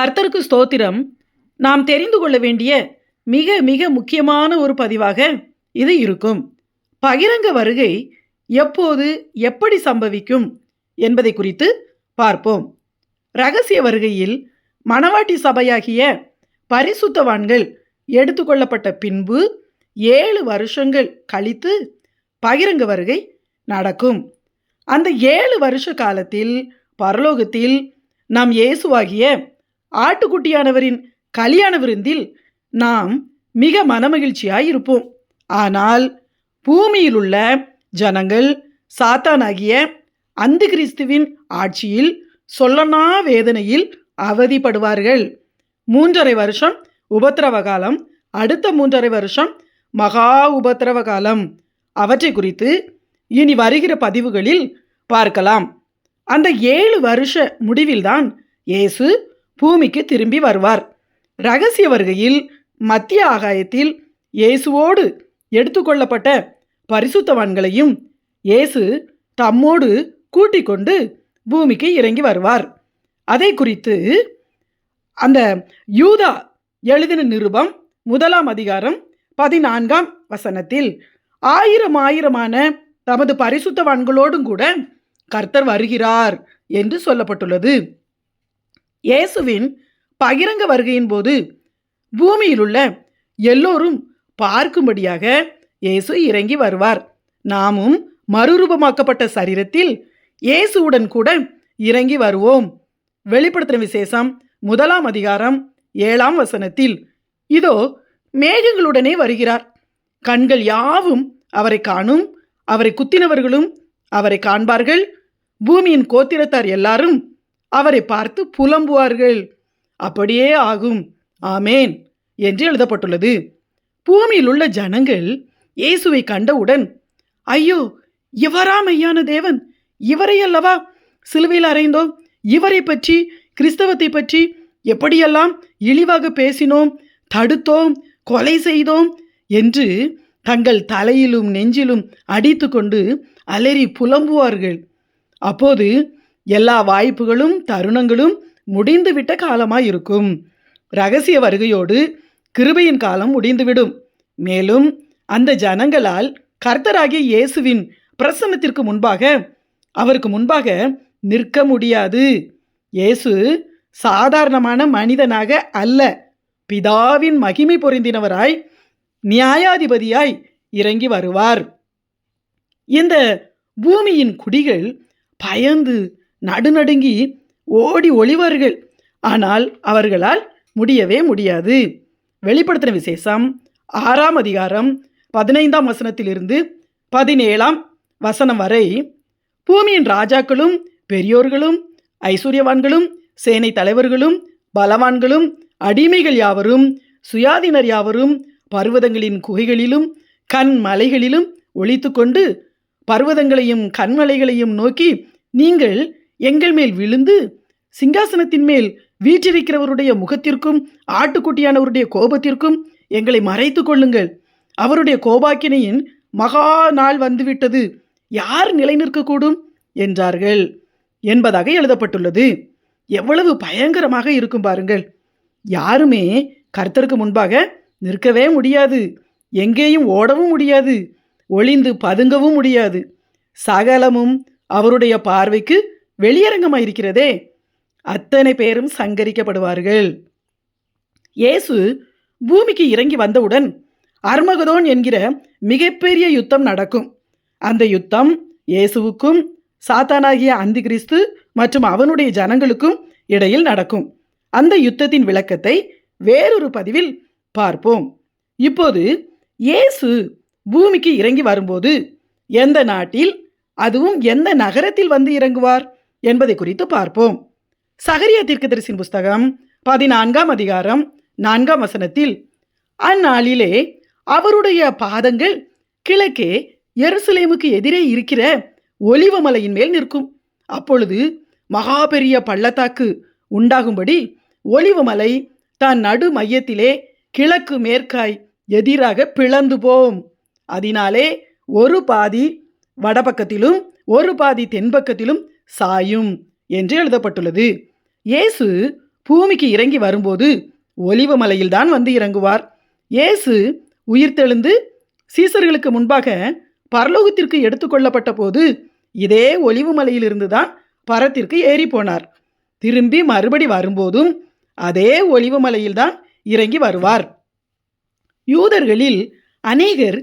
கர்த்தருக்கு ஸ்தோத்திரம். நாம் தெரிந்து கொள்ள வேண்டிய மிக மிக முக்கியமான ஒரு பதிவாக இது இருக்கும். பகிரங்க வருகை எப்போது எப்படி சம்பவிக்கும் என்பதை குறித்து பார்ப்போம். ரகசிய வருகையில் மணவாட்டி சபையாகிய பரிசுத்தவான்கள் எடுத்துக்கொள்ளப்பட்ட பின்பு 7 வருஷங்கள் கழித்து பகிரங்க வருகை நடக்கும். அந்த 7 வருஷ காலத்தில் பரலோகத்தில் நாம் இயேசுவாகிய ஆட்டுக்குட்டியானவரின் கல்யாண விருந்தில் நாம் மிக மனமகிழ்ச்சியாய் இருப்போம். ஆனால் பூமியில் உள்ள ஜனங்கள் சாத்தானாகிய அந்தி கிறிஸ்துவின் ஆட்சியில் சொல்லனா வேதனையில் அவதிப்படுவார்கள். 3½ வருஷம் உபத்திரவ காலம், அடுத்த 3½ வருஷம் மகா உபத்திரவ காலம். அவற்றை குறித்து இனி வருகிற பதிவுகளில் பார்க்கலாம். அந்த 7 வருஷ முடிவில்தான் இயேசு பூமிக்கு திரும்பி வருவார். ரகசிய வருகையில் மத்திய ஆகாயத்தில் இயேசுவோடு எடுத்துக்கொள்ளப்பட்ட பரிசுத்தவான்களையும் இயேசு தம்மோடு கூட்டிக் கொண்டு பூமிக்கு இறங்கி வருவார். அதை குறித்து அந்த யூதா எழுதின நிருபம் 1 அதிகாரம் 14 வசனத்தில் 1000 தமது பரிசுத்தவான்களோடும் கூட கர்த்தர் வருகிறார் என்று சொல்லப்பட்டுள்ளது. இயேசுவின் பகிரங்க வருகையின் போது பூமியில் உள்ள எல்லோரும் பார்க்கும்படியாக இயேசு இறங்கி வருவார். நாமும் மறுரூபமாக்கப்பட்ட சரீரத்தில் இயேசுவுடன் கூட இறங்கி வருவோம். வெளிப்படுத்தின விசேஷம் 1 அதிகாரம் 7 வசனத்தில் இதோ மேகங்களுடனே வருகிறார், கண்கள் யாவும் அவரை காணும், அவரை குத்தினவர்களும் அவரை காண்பார்கள், பூமியின் கோத்திரத்தார் எல்லாரும் அவரை பார்த்து புலம்புவார்கள். அப்படியே ஆகும், ஆமேன் என்று எழுதப்பட்டுள்ளது. பூமியில் உள்ள ஜனங்கள் இயேசுவை கண்டவுடன், ஐயோ, இவரா மெய்யான தேவன், இவரை அல்லவா சிலுவையில் அறைந்தோம், இவரை பற்றி கிறிஸ்தவத்தை பற்றி எப்படியெல்லாம் இழிவாக பேசினோம், தடுத்தோம், கொலை செய்தோம் என்று தங்கள் தலையிலும் நெஞ்சிலும் அடித்து கொண்டு அலறி புலம்புவார்கள். அப்போது எல்லா வாய்ப்புகளும் தருணங்களும் முடிந்துவிட்ட காலமாயிருக்கும். இரகசிய வருகையோடு கிருபையின் காலம் முடிந்துவிடும். மேலும் அந்த ஜனங்களால் கர்த்தராகிய இயேசுவின் பிரசன்னத்திற்கு முன்பாக அவருக்கு முன்பாக நிற்க முடியாது. இயேசு சாதாரணமான மனிதனாக அல்ல, பிதாவின் மகிமை பொருந்தினவராய் நியாயாதிபதியாய் இறங்கி வருவார். இந்த பூமியின் குடிகள் பயந்து நடுநடுங்கி ஓடி ஒளிவார்கள். ஆனால் அவர்களால் முடியவே முடியாது. வெளிப்படுத்தின விசேஷம் 6 அதிகாரம் 15 வசனத்திலிருந்து 17 வசனம் வரை பூமியின் ராஜாக்களும் பெரியோர்களும் ஐஸ்வர்யவான்களும் சேனை தலைவர்களும் பலவான்களும் அடிமைகள் யாவரும் சுயாதீனர் யாவரும் பர்வதங்களின் குகைகளிலும் கண்மலைகளிலும் ஒளித்து கொண்டு பர்வதங்களையும் கண்மலைகளையும் நோக்கி, நீங்கள் எங்கள் மேல் விழுந்து சிங்காசனத்தின் மேல் வீற்றிருக்கிறவருடைய முகத்திற்கும் ஆட்டுக்குட்டியானவருடைய கோபத்திற்கும் எங்களை மறைத்து கொள்ளுங்கள், அவருடைய கோபாக்கினையின் மகா நாள் வந்துவிட்டது, யார் நிலை நிற்கக்கூடும் என்றார்கள் என்பதாக எழுதப்பட்டுள்ளது. எவ்வளவு பயங்கரமாக இருக்கும் பாருங்கள். யாருமே கர்த்தருக்கு முன்பாக நிற்கவே முடியாது, எங்கேயும் ஓடவும் முடியாது, ஒளிந்து பதுங்கவும் முடியாது. சகலமும் அவருடைய பார்வைக்கு வெளியரங்கமாயிருக்கிறதே. அத்தனை பேரும் சங்கரிக்கப்படுவார்கள். இயேசு பூமிக்கு இறங்கி வந்தவுடன் அர்மகதோன் என்கிற மிகப்பெரிய யுத்தம் நடக்கும். அந்த யுத்தம் இயேசுவுக்கும் சாத்தானாகிய அந்தி கிறிஸ்து மற்றும் அவனுடைய ஜனங்களுக்கும் இடையில் நடக்கும். அந்த யுத்தத்தின் விளக்கத்தை வேறொரு பதிவில் பார்ப்போம். இப்போது இயேசு பூமிக்கு இறங்கி வரும்போது எந்த நாட்டில், அதுவும் எந்த நகரத்தில் வந்து இறங்குவார் என்பதை குறித்து பார்ப்போம். சகரியா தீர்க்கதரிசியின் புஸ்தகம் 14 அதிகாரம் 4 வசனத்தில், அந்நாளிலே அவருடைய பாதங்கள் கிழக்கே எருசலேமுக்கு எதிரே இருக்கிற ஒலிவ மலையின் மேல் நிற்கும். அப்பொழுது மகா பெரிய பள்ளத்தாக்கு உண்டாகும்படி ஒலிவ மலை தான் நடு மையத்திலே கிழக்கு மேற்காய் எதிராக பிளந்து போம். அதனாலே ஒரு பாதி வடபக்கத்திலும் ஒரு பாதி தென்பக்கத்திலும் சாயும் என்று எழுதப்பட்டுள்ளது. இயேசு பூமிக்கு இறங்கி வரும்போது ஒலிவ மலையில்தான் வந்து இறங்குவார். இயேசு உயிர்த்தெழுந்து சீசர்களுக்கு முன்பாக பரலோகத்திற்கு எடுத்துக்கொள்ளப்பட்ட போது இதே ஒலிவு மலையிலிருந்து தான் பரத்திற்கு ஏறி போனார். திரும்பி மறுபடி வரும்போதும் அதே ஒலிவு மலையில்தான் இறங்கி வருவார். யூதர்களில் அநேகர்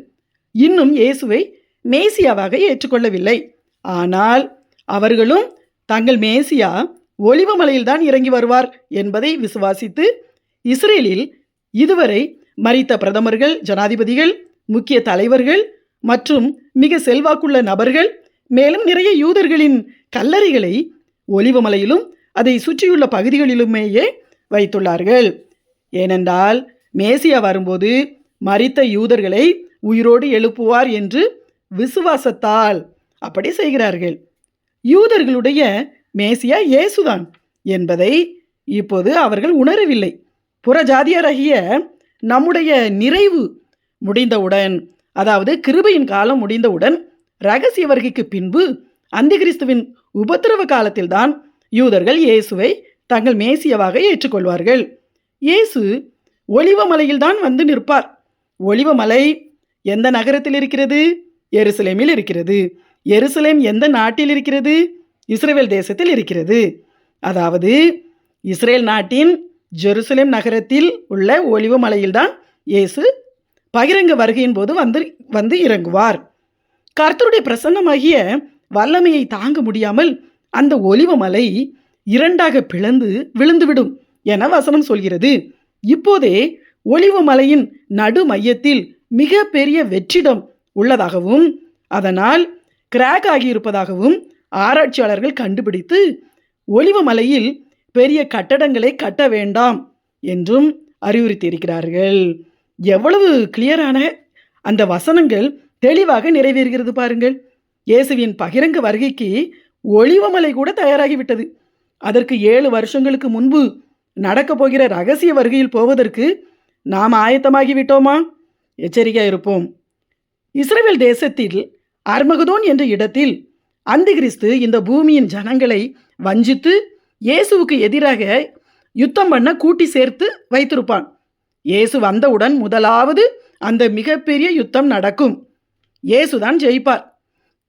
இன்னும் இயேசுவை மேசியாவாக ஏற்றுக்கொள்ளவில்லை. ஆனால் அவர்களும் தங்கள் மேசியா ஒலிவ மலையில்தான் இறங்கி வருவார் என்பதை விசுவாசித்து இஸ்ரேலில் இதுவரை மரித்த பிரதமர்கள், ஜனாதிபதிகள், முக்கிய தலைவர்கள் மற்றும் மிக செல்வாக்குள்ள நபர்கள், மேலும் நிறைய யூதர்களின் கல்லறைகளை ஒலிவமலையிலும் அதை சுற்றியுள்ள பகுதிகளிலுமேயே வைத்துள்ளார்கள். ஏனென்றால் மேசியா வரும்போது மரித்த யூதர்களை உயிரோடு எழுப்புவார் என்று விசுவாசத்தால் அப்படி செய்கிறார்கள். யூதர்களுடைய மேசியா இயேசுதான் என்பதை இப்போது அவர்கள் உணரவில்லை. புறஜாதியராகிய நம்முடைய நிறைவு முடிந்தவுடன், அதாவது கிருபையின் காலம் முடிந்தவுடன், இரகசிய வருகைக்கு பின்பு அந்திகிறிஸ்துவின் உபத்திரவ காலத்தில்தான் யூதர்கள் இயேசுவை தங்கள் மேசியாவாக ஏற்றுக்கொள்வார்கள். இயேசு ஒலிவமலையில்தான் வந்து நிற்பார். ஒலிவமலை எந்த நகரத்தில் இருக்கிறது? எருசலேமில் இருக்கிறது. எருசலேம் எந்த நாட்டில் இருக்கிறது? இஸ்ரவேல் தேசத்தில் இருக்கிறது. அதாவது இஸ்ரேல் நாட்டின் ஜெருசலேம் நகரத்தில் உள்ள ஒலிவமலையில்தான் இயேசு பகிரங்க வருகையின் போது வந்து இறங்குவார். கர்த்தருடைய பிரசன்னமாகிய வல்லமையை தாங்க முடியாமல் அந்த ஒலிவமலை இரண்டாக பிளந்து விழுந்துவிடும் என வசனம் சொல்கிறது. இப்போதே ஒலிவமலையின் நடு மையத்தில் மிக பெரிய வெற்றிடம் உள்ளதாகவும் அதனால் கிராக் ஆகியிருப்பதாகவும் ஆராய்ச்சியாளர்கள் கண்டுபிடித்து ஒலிவமலையில் பெரிய கட்டடங்களை கட்ட வேண்டாம் என்றும் அறிவுறுத்தியிருக்கிறார்கள். எவ்வளவு கிளியரான அந்த வசனங்கள் தெளிவாக நிறைவேறுகிறது பாருங்கள். இயேசுவின் பகிரங்க வருகைக்கு ஒலிவமலை கூட தயாராகிவிட்டது. அதற்கு 7 வருஷங்களுக்கு முன்பு நடக்கப் போகிற இரகசிய வருகையில் போவதற்கு நாம் ஆயத்தமாகிவிட்டோமா? எச்சரிக்கையாக இருப்போம். இஸ்ரவேல் தேசத்தில் அர்மகதோன் என்ற இடத்தில் அந்திகிறிஸ்து இந்த பூமியின் ஜனங்களை வஞ்சித்து இயேசுவுக்கு எதிராக யுத்தம் பண்ண கூட்டி சேர்த்து வைத்திருப்பான். இயேசு வந்தவுடன் முதலாவது அந்த மிகப்பெரிய யுத்தம் நடக்கும். இயேசுதான் ஜெயிப்பார்.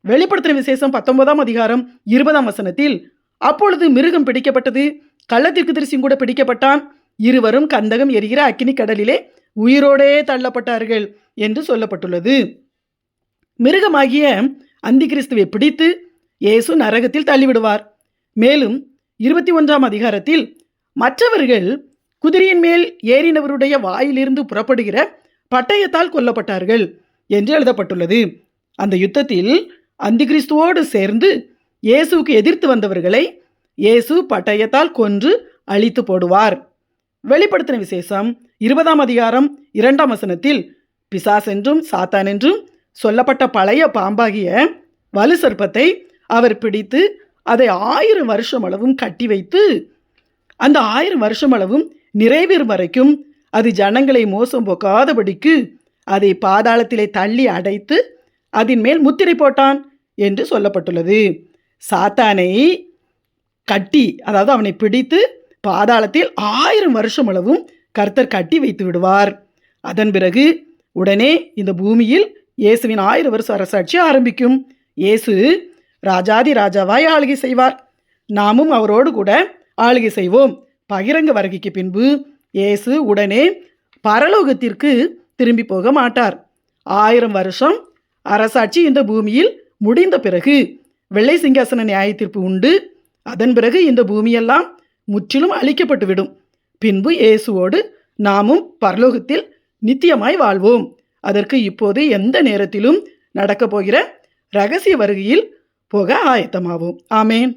வெளிப்படுத்தின விசேஷம் 19ஆம் அதிகாரம் 20ஆம் வசனத்தில், அப்பொழுது மிருகம் பிடிக்கப்பட்டது, கள்ளத்தீர்க்கதரிசியும் கூட பிடிக்கப்பட்டான், இருவரும் கந்தகம் எரிகிற அக்கினி கடலிலே உயிரோடே தள்ளப்பட்டார்கள் என்று சொல்லப்பட்டுள்ளது. மிருகமாகிய அந்திகிறிஸ்துவை பிடித்து இயேசு நரகத்தில் தள்ளிவிடுவார். மேலும் 21ஆம் அதிகாரத்தில் மற்றவர்கள் குதிரையின் மேல் ஏறினவருடைய வாயிலிருந்து புறப்படுகிற பட்டயத்தால் கொல்லப்பட்டார்கள் என்று எழுதப்பட்டுள்ளது. அந்த யுத்தத்தில் அந்திகிறிஸ்துவோடு சேர்ந்து இயேசுவுக்கு எதிர்த்து வந்தவர்களை இயேசு பட்டயத்தால் கொன்று அழித்து போடுவார். வெளிப்படுத்தின விசேஷம் 20ஆம் அதிகாரம் 2ஆம் வசனத்தில் பிசாஸ் என்றும் சாத்தான் என்றும் சொல்லப்பட்ட பழைய பாம்பாகிய வலு சர்ப்பத்தை அவர் பிடித்து அதை 1000 வருஷம் அளவும் கட்டி வைத்து அந்த 1000 வருஷம் அளவும் நிறைவேறும் வரைக்கும் அது ஜனங்களை மோசம் போக்காதபடிக்கு அதை பாதாளத்திலே தள்ளி அடைத்து அதன் மேல் முத்திரை போட்டான் என்று சொல்லப்பட்டுள்ளது. சாத்தானை கட்டி, அதாவது அவனை பிடித்து பாதாளத்தில் 1000 வருஷம் அளவும் கர்த்தர் கட்டி வைத்து விடுவார். அதன் பிறகு உடனே இந்த பூமியில் இயேசுவின் 1000 வருஷ அரசாட்சி ஆரம்பிக்கும். இயேசு ராஜாதி ராஜாவாய் ஆளுகை செய்வார். நாமும் அவரோடு கூட ஆளுகை செய்வோம். பகிரங்க வருகைக்கு பின்பு இயேசு உடனே பரலோகத்திற்கு திரும்பி போக மாட்டார். 1000 வருஷம் அரசாட்சி இந்த பூமியில் முடிந்த பிறகு வெள்ளை சிங்காசன நியாயத்தீர்ப்பு உண்டு. அதன் பிறகு இந்த பூமியெல்லாம் முற்றிலும் அழிக்கப்பட்டுவிடும். பின்பு இயேசுவோடு நாமும் பரலோகத்தில் நித்தியமாய் வாழ்வோம். அதற்கு இப்போது எந்த நேரத்திலும் நடக்கப் போகிற இரகசிய வருகையில் போக ஆயத்தமாவோம். ஆமேன்.